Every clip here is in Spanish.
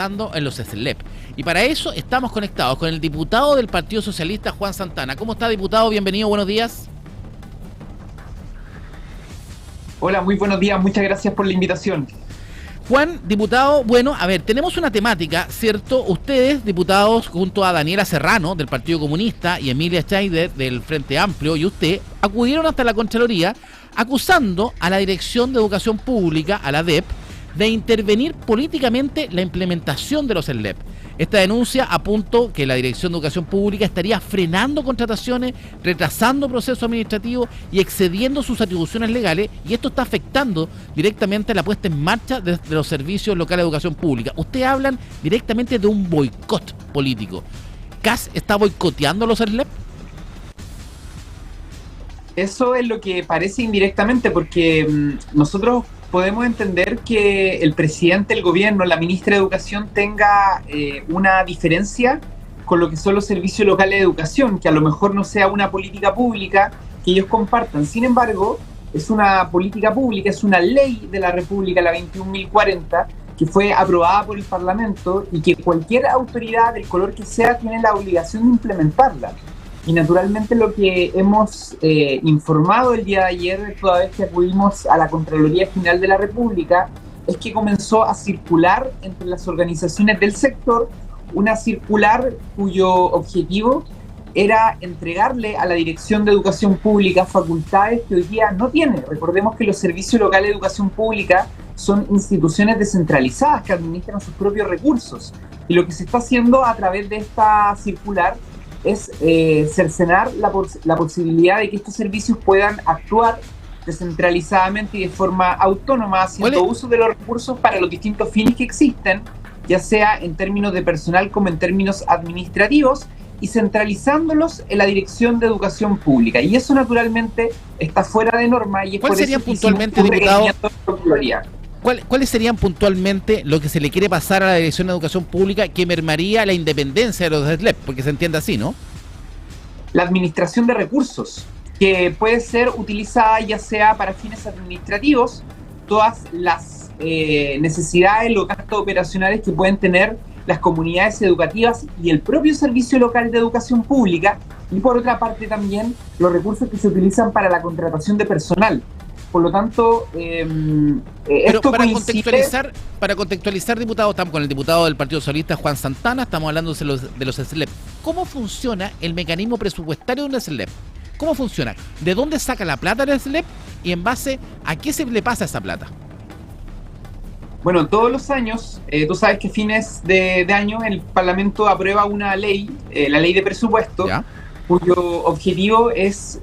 en los SLEP. Y para eso estamos conectados con el diputado del Partido Socialista, Juan Santana. ¿Cómo está, diputado? Bienvenido, buenos días. Hola, muy buenos días, muchas gracias por la invitación. Juan, diputado, bueno, a ver, tenemos una temática, ¿cierto? Ustedes, diputados, junto a Daniela Serrano, del Partido Comunista, y Emilia Schneider, del Frente Amplio, y usted, acudieron hasta la Contraloría acusando a la Dirección de Educación Pública, a la DEP, de intervenir políticamente la implementación de los SLEP. Esta denuncia apunta que la Dirección de Educación Pública estaría frenando contrataciones, retrasando procesos administrativos y excediendo sus atribuciones legales, y esto está afectando directamente la puesta en marcha de los servicios locales de educación pública. Ustedes hablan directamente de un boicot político. ¿CAS está boicoteando los SLEP? Eso es lo que parece indirectamente, porque nosotros podemos entender que el presidente del gobierno, la ministra de Educación, tenga una diferencia con lo que son los servicios locales de educación, que a lo mejor no sea una política pública que ellos compartan. Sin embargo, es una política pública, es una ley de la República, la 21.040, que fue aprobada por el Parlamento y que cualquier autoridad, del color que sea, tiene la obligación de implementarla. Y naturalmente lo que hemos informado el día de ayer, toda vez que acudimos a la Contraloría General de la República, es que comenzó a circular entre las organizaciones del sector una circular cuyo objetivo era entregarle a la Dirección de Educación Pública facultades que hoy día no tiene. Recordemos que los servicios locales de educación pública son instituciones descentralizadas que administran sus propios recursos. Y lo que se está haciendo a través de esta circular es cercenar la posibilidad de que estos servicios puedan actuar descentralizadamente y de forma autónoma, haciendo uso de los recursos para los distintos fines que existen, ya sea en términos de personal como en términos administrativos, y centralizándolos en la Dirección de Educación Pública. Y eso naturalmente está fuera de norma y es ¿Cuál por sería eso que puntualmente, diputado? ¿Cuáles serían puntualmente lo que se le quiere pasar a la Dirección de Educación Pública que mermaría la independencia de los SLEP? Porque se entiende así, ¿no? La administración de recursos, que puede ser utilizada ya sea para fines administrativos, todas las necesidades, los gastos operacionales que pueden tener las comunidades educativas y el propio servicio local de educación pública, y por otra parte también los recursos que se utilizan para la contratación de personal. Por lo tanto, esto para contextualizar, diputado, estamos con el diputado del Partido Socialista, Juan Santana, estamos hablando de los SLEP. ¿Cómo funciona el mecanismo presupuestario de un SLEP? ¿Cómo funciona? ¿De dónde saca la plata del SLEP y en base a qué se le pasa esa plata? Bueno, todos los años, tú sabes que a fines de año el Parlamento aprueba una ley, la ley de presupuesto, ¿ya?, cuyo objetivo es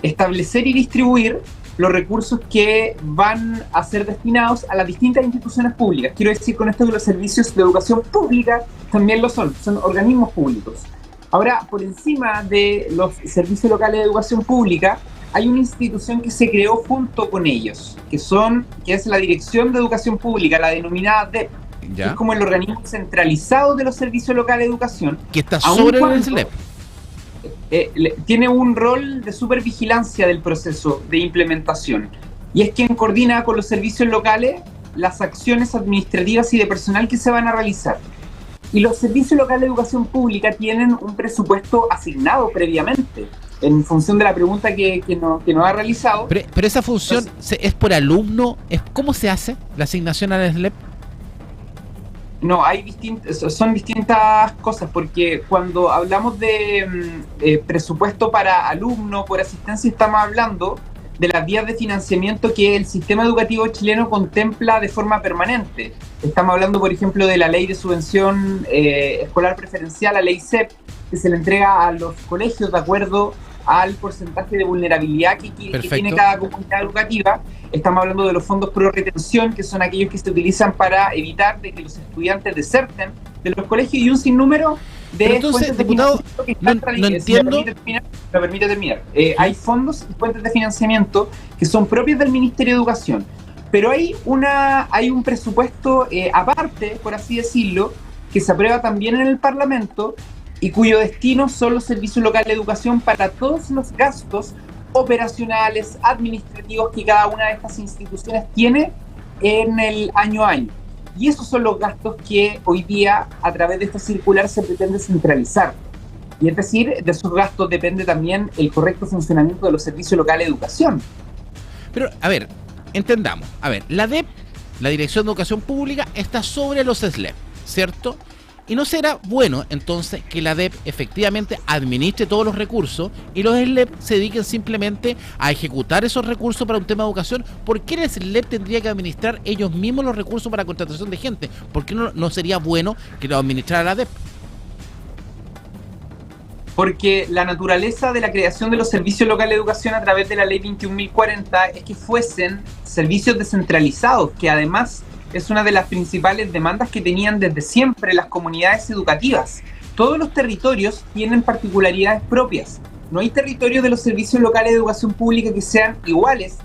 establecer y distribuir los recursos que van a ser destinados a las distintas instituciones públicas. Quiero decir con esto que los servicios de educación pública también lo son organismos públicos. Ahora, por encima de los servicios locales de educación pública, hay una institución que se creó junto con ellos, que es la Dirección de Educación Pública, la denominada DEP, que es como el organismo centralizado de los servicios locales de educación. Que está sobre el SLEP. Tiene un rol de supervigilancia del proceso de implementación y es quien coordina con los servicios locales las acciones administrativas y de personal que se van a realizar. Y los servicios locales de educación pública tienen un presupuesto asignado previamente en función de la pregunta que nos ha realizado. Pero esa función es por alumno, ¿cómo se hace la asignación al SLEP? No, son distintas cosas, porque cuando hablamos de presupuesto para alumno por asistencia, estamos hablando de las vías de financiamiento que el sistema educativo chileno contempla de forma permanente. Estamos hablando, por ejemplo, de la ley de subvención escolar preferencial, la ley CEP, que se le entrega a los colegios de acuerdo al porcentaje de vulnerabilidad que tiene cada comunidad educativa. Estamos hablando de los fondos pro retención, que son aquellos que se utilizan para evitar de que los estudiantes deserten de los colegios, y un sinnúmero de fuentes de financiamiento que están no entiendo. Me permite terminar. Hay fondos y fuentes de financiamiento que son propios del Ministerio de Educación, pero hay un presupuesto aparte, por así decirlo, que se aprueba también en el Parlamento y cuyo destino son los servicios locales de educación para todos los gastos operacionales, administrativos que cada una de estas instituciones tiene en el año a año. y esos son los gastos que hoy día a través de esta circular se pretende centralizar. Y es decir, de esos gastos depende también el correcto funcionamiento de los servicios locales de educación. Pero, a ver, entendamos. A ver, la DEP, la Dirección de Educación Pública, está sobre los SLEP, ¿cierto? Y no será bueno, entonces, que la DEP efectivamente administre todos los recursos y los SLEP se dediquen simplemente a ejecutar esos recursos para un tema de educación. ¿Por qué el SLEP tendría que administrar ellos mismos los recursos para contratación de gente? ¿Por qué no sería bueno que lo administrara la DEP? Porque la naturaleza de la creación de los servicios locales de educación a través de la ley 21.040 es que fuesen servicios descentralizados, que además es una de las principales demandas que tenían desde siempre las comunidades educativas. Todos los territorios tienen particularidades propias. No hay territorios de los servicios locales de educación pública que sean iguales,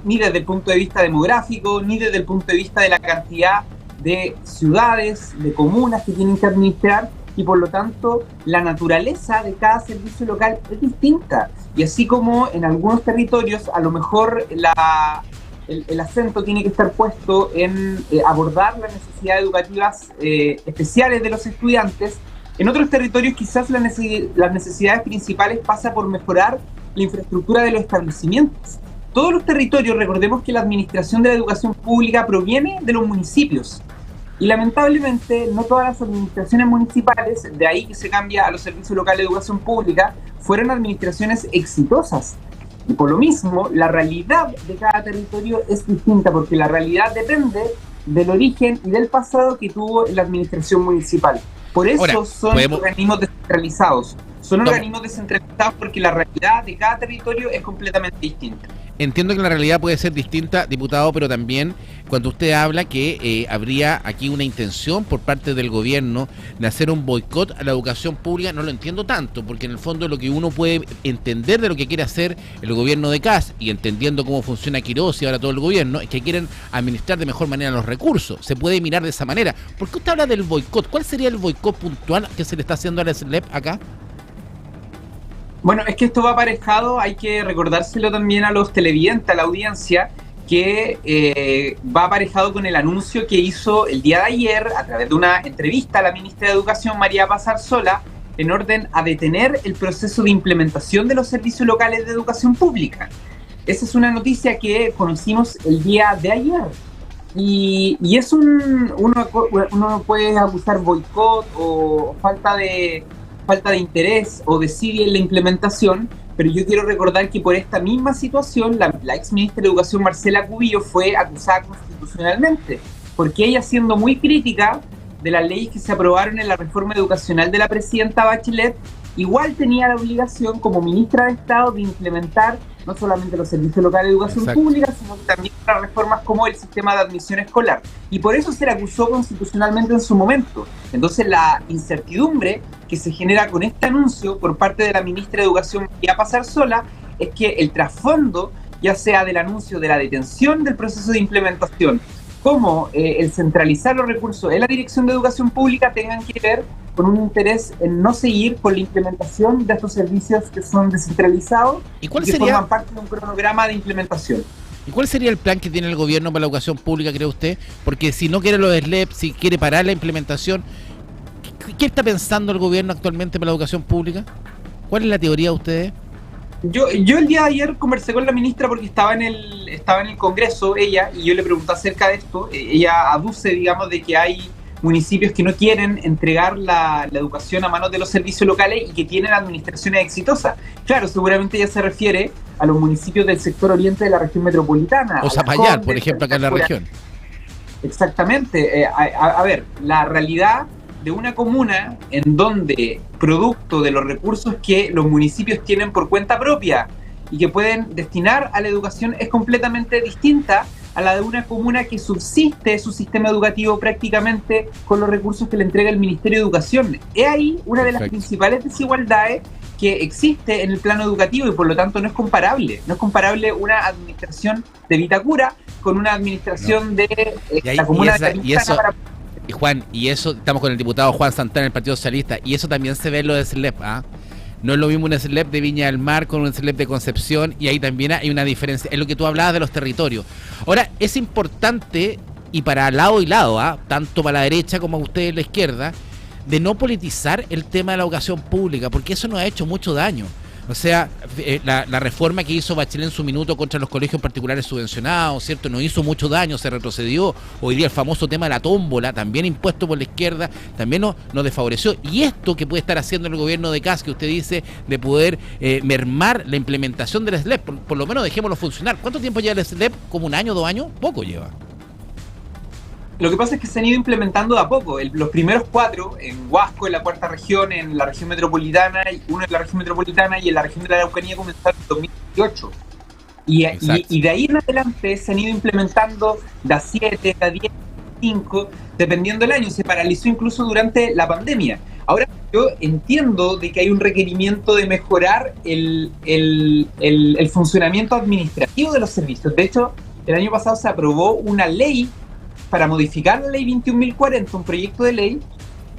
ni desde el punto de vista demográfico, ni desde el punto de vista de la cantidad de ciudades, de comunas que tienen que administrar, y por lo tanto la naturaleza de cada servicio local es distinta. Y así como en algunos territorios a lo mejor el acento tiene que estar puesto en abordar las necesidades educativas especiales de los estudiantes, en otros territorios quizás las necesidades principales pasa por mejorar la infraestructura de los establecimientos. Todos los territorios, recordemos que la administración de la educación pública proviene de los municipios. Y lamentablemente no todas las administraciones municipales, de ahí que se cambia a los servicios locales de educación pública, fueron administraciones exitosas. Y por lo mismo, la realidad de cada territorio es distinta, porque la realidad depende del origen y del pasado que tuvo la administración municipal. Por eso son organismos descentralizados. Son organismos descentralizados porque la realidad de cada territorio es completamente distinta. Entiendo que la realidad puede ser distinta, diputado, pero también cuando usted habla que habría aquí una intención por parte del gobierno de hacer un boicot a la educación pública, no lo entiendo tanto, porque en el fondo lo que uno puede entender de lo que quiere hacer el gobierno de Kast, y entendiendo cómo funciona Quirós y ahora todo el gobierno, es que quieren administrar de mejor manera los recursos. Se puede mirar de esa manera. ¿Por qué usted habla del boicot? ¿Cuál sería el boicot puntual que se le está haciendo a la SLEP acá? Bueno, es que esto va aparejado, hay que recordárselo también a los televidentes, a la audiencia, que va aparejado con el anuncio que hizo el día de ayer a través de una entrevista a la ministra de Educación, María Paz Arzola, en orden a detener el proceso de implementación de los servicios locales de educación pública. Esa es una noticia que conocimos el día de ayer. Y es uno puede acusar boicot o falta de interés o desidia en la implementación, pero yo quiero recordar que por esta misma situación la ex ministra de Educación Marcela Cubillo fue acusada constitucionalmente, porque ella, siendo muy crítica de las leyes que se aprobaron en la reforma educacional de la presidenta Bachelet, igual tenía la obligación como ministra de Estado de implementar no solamente los servicios locales de educación pública, sino también las reformas como el sistema de admisión escolar. Y por eso se le acusó constitucionalmente en su momento. Entonces la incertidumbre que se genera con este anuncio por parte de la ministra de Educación, María Paz Arzola, es que el trasfondo, ya sea del anuncio de la detención del proceso de implementación, como el centralizar los recursos en la Dirección de Educación Pública, tengan que ver con un interés en no seguir con la implementación de estos servicios que son descentralizados y que forman parte de un cronograma de implementación. ¿Y cuál sería el plan que tiene el gobierno para la educación pública, cree usted? Porque si no quiere los SLEP, si quiere parar la implementación, ¿qué está pensando el gobierno actualmente para la educación pública? ¿Cuál es la teoría de ustedes? Yo el día de ayer conversé con la ministra porque estaba en el Congreso ella, y yo le pregunté acerca de esto. Ella aduce, digamos, de que hay municipios que no quieren entregar la educación a manos de los servicios locales y que tienen administraciones exitosas. Claro, seguramente ella se refiere a los municipios del sector oriente de la región metropolitana. O Zapallar, por ejemplo, acá en la región. Exactamente. A ver, la realidad de una comuna en donde, producto de los recursos que los municipios tienen por cuenta propia y que pueden destinar a la educación, es completamente distinta a la de una comuna que subsiste su sistema educativo prácticamente con los recursos que le entrega el Ministerio de Educación. Es ahí una de las principales desigualdades que existe en el plano educativo, y por lo tanto no es comparable. No es comparable una administración de Vitacura con una administración de la comuna de Vitacura. Y Juan, y eso, estamos con el diputado Juan Santana del Partido Socialista, y eso también se ve en lo de SLEP, ¿ah? No es lo mismo un SLEP de Viña del Mar con un SLEP de Concepción, y ahí también hay una diferencia. Es lo que tú hablabas de los territorios. Ahora, es importante y para lado y lado, tanto para la derecha como a ustedes la izquierda, de no politizar el tema de la educación pública, porque eso nos ha hecho mucho daño. O sea, la reforma que hizo Bachelet en su minuto contra los colegios particulares subvencionados, ¿cierto? Nos hizo mucho daño, se retrocedió. Hoy día el famoso tema de la tómbola, también impuesto por la izquierda, también nos desfavoreció. Y esto que puede estar haciendo el gobierno de Kast, que usted dice, de poder mermar la implementación del SLEP, por lo menos dejémoslo funcionar. ¿Cuánto tiempo lleva el SLEP? ¿Como un año, 2 años? Poco lleva. Lo que pasa es que se han ido implementando de a poco. Los primeros 4, en Huasco, en la cuarta región, en la región metropolitana, uno en la región metropolitana y en la región de la Araucanía comenzaron en 2018. Y de ahí en adelante se han ido implementando de a 7, de a 10, 5, dependiendo del año. Se paralizó incluso durante la pandemia. Ahora, yo entiendo de que hay un requerimiento de mejorar el funcionamiento administrativo de los servicios. De hecho, el año pasado se aprobó una ley para modificar la ley 21.040, un proyecto de ley,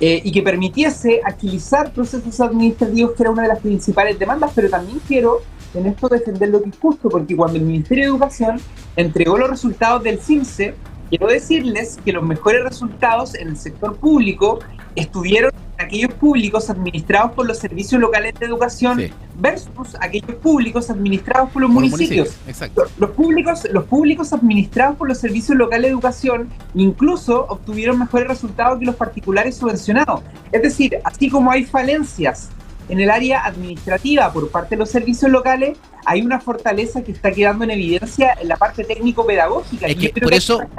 y que permitiese agilizar procesos administrativos, que era una de las principales demandas, pero también quiero en esto defender lo que es justo, porque cuando el Ministerio de Educación entregó los resultados del CIMSE, quiero decirles que los mejores resultados en el sector público estuvieron aquellos públicos administrados por los servicios locales de educación, sí, versus aquellos públicos administrados por los municipios. Exacto. Los públicos administrados por los servicios locales de educación incluso obtuvieron mejores resultados que los particulares subvencionados. Es decir, así como hay falencias en el área administrativa por parte de los servicios locales, hay una fortaleza que está quedando en evidencia en la parte técnico-pedagógica. Es que por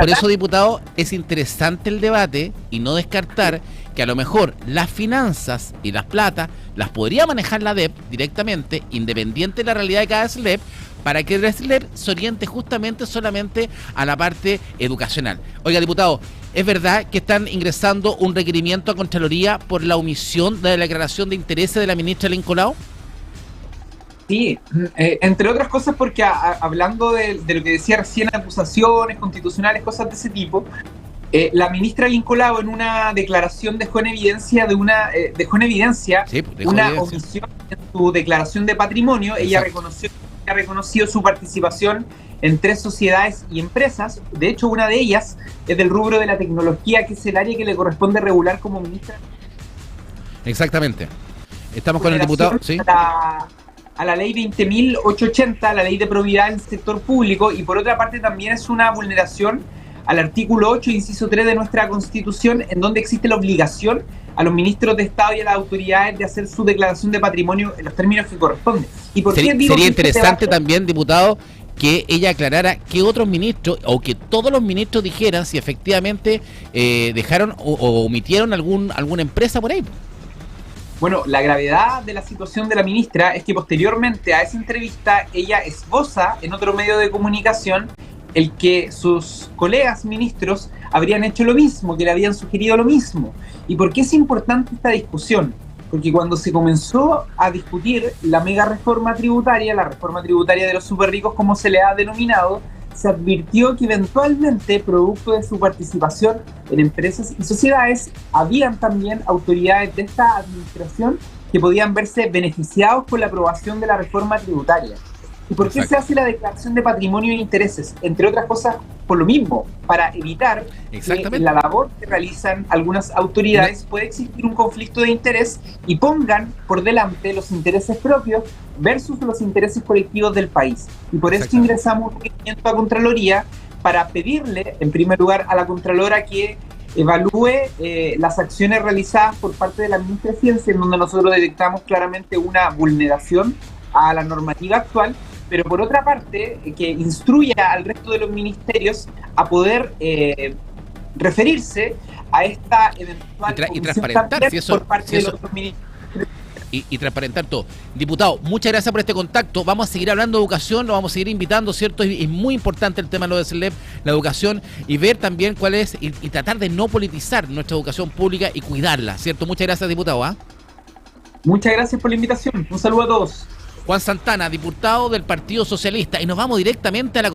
eso, diputado, es interesante el debate y no descartar que a lo mejor las finanzas y las plata las podría manejar la DEP directamente, independiente de la realidad de cada SLEP, para que el SLEP se oriente justamente solamente a la parte educacional. Oiga, diputado, ¿es verdad que están ingresando un requerimiento a Contraloría por la omisión de la declaración de intereses de la ministra Lynn Colau? Sí, entre otras cosas porque hablando de lo que decía recién, acusaciones constitucionales, cosas de ese tipo, la ministra Lynn Colau en una declaración dejó en evidencia una omisión en su declaración de patrimonio. Ella ha reconocido su participación en 3 sociedades y empresas. De hecho, una de ellas es del rubro de la tecnología, que es el área que le corresponde regular como ministra. Exactamente. Estamos con el diputado, ¿sí? A la ley 20.880, la ley de probidad en el sector público, y por otra parte también es una vulneración al artículo 8, inciso 3 de nuestra Constitución, en donde existe la obligación a los ministros de Estado y a las autoridades de hacer su declaración de patrimonio en los términos que corresponden. ¿Y por qué digo sería que interesante también, diputado, que ella aclarara que otros ministros, o que todos los ministros dijeran si efectivamente dejaron o omitieron alguna empresa por ahí? Bueno, la gravedad de la situación de la ministra es que posteriormente a esa entrevista ella esboza en otro medio de comunicación el que sus colegas ministros habrían hecho lo mismo, que le habían sugerido lo mismo. ¿Y por qué es importante esta discusión? Porque cuando se comenzó a discutir la mega reforma tributaria, la reforma tributaria de los superricos, como se le ha denominado, se advirtió que eventualmente, producto de su participación en empresas y sociedades, habían también autoridades de esta administración que podían verse beneficiados por la aprobación de la reforma tributaria. ¿Y por qué se hace la declaración de patrimonio e intereses? Entre otras cosas, por lo mismo, para evitar que en la labor que realizan algunas autoridades puede existir un conflicto de interés y pongan por delante los intereses propios versus los intereses colectivos del país. Y por eso ingresamos un requerimiento a Contraloría para pedirle, en primer lugar, a la Contralora que evalúe las acciones realizadas por parte de la ministra de Ciencia, en donde nosotros detectamos claramente una vulneración a la normativa actual, pero por otra parte, que instruya al resto de los ministerios a poder referirse a esta eventual y transparentar si eso, por parte de los ministerios. Y transparentar todo. Diputado, muchas gracias por este contacto. Vamos a seguir hablando de educación, lo vamos a seguir invitando, ¿cierto? Es muy importante el tema de lo de SLEP, la educación, y ver también cuál es, y tratar de no politizar nuestra educación pública y cuidarla, ¿cierto? Muchas gracias, diputado. Muchas gracias por la invitación. Un saludo a todos. Juan Santana, diputado del Partido Socialista, y nos vamos directamente a la